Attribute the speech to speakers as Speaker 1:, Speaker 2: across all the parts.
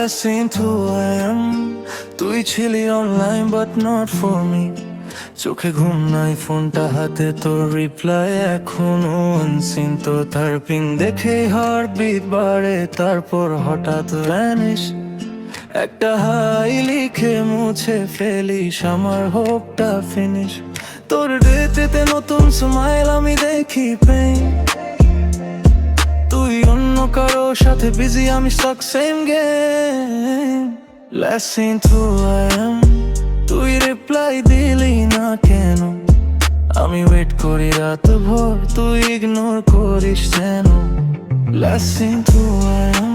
Speaker 1: Listening to who I am. তুই ছিলি online but not for me. চোখে ঘুম নাই, ফোনটা হাতে, তোর রিপ্লাই এখনো আনসিন। তো তার পিং দেখে হার্টবিট বাড়ে, তারপর হঠাৎ ভ্যানিশ। একটা হাই লিখে মুছে ফেলিস, আমার হোপটা ফিনিশ। তোর ডেটেতে নতুন স্মাইল আমি দেখি পেইন। তুই অন্য কারো সাথে বিজি, আমি stuck same game. Listening to who I am. তুই রিপ্লাই দিলি না কেন? আমি ওয়েট করি রাত ভোর, তুই ইগনোর করিস যেন। Listening to who I am.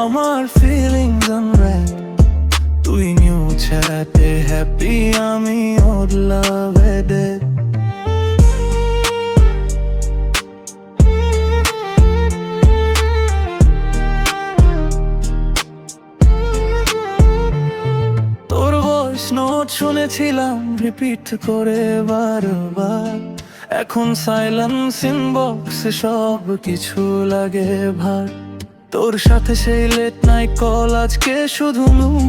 Speaker 1: আমার ফিলিংস আনরেড। তুই নিউ চ্যাটে হ্যাপি, আমি ওর লাভে ডেড। তোর ভয়েস নোট শুনেছিলাম রিপিট করে বারবার। এখন সাইলেন্স ইনবক্সে সব কিছু লাগে ভার। তোর সাথে সেই লেট নাইট কল, আজকে শুধু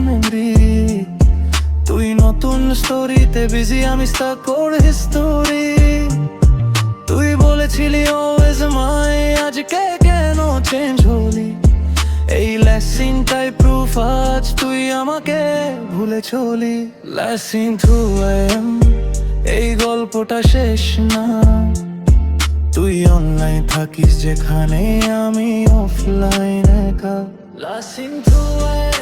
Speaker 1: মেমরি। তুই নতুন স্টোরিতে বিজি, আমি স্টাক ওর হিস্টোরি। তুই বলেছিলি অলওয়েজ মাই, আজকে কেন চেঞ্জ হলি? এই লেসিনটাই প্রুফ আজ তুই আমাকে ভুলে চলি। Listening to who I am. এই গল্পটা শেষ না। তুই অনলাইন থাকিস যেখানে, আমি অফলাইন একা। Listening to who I am.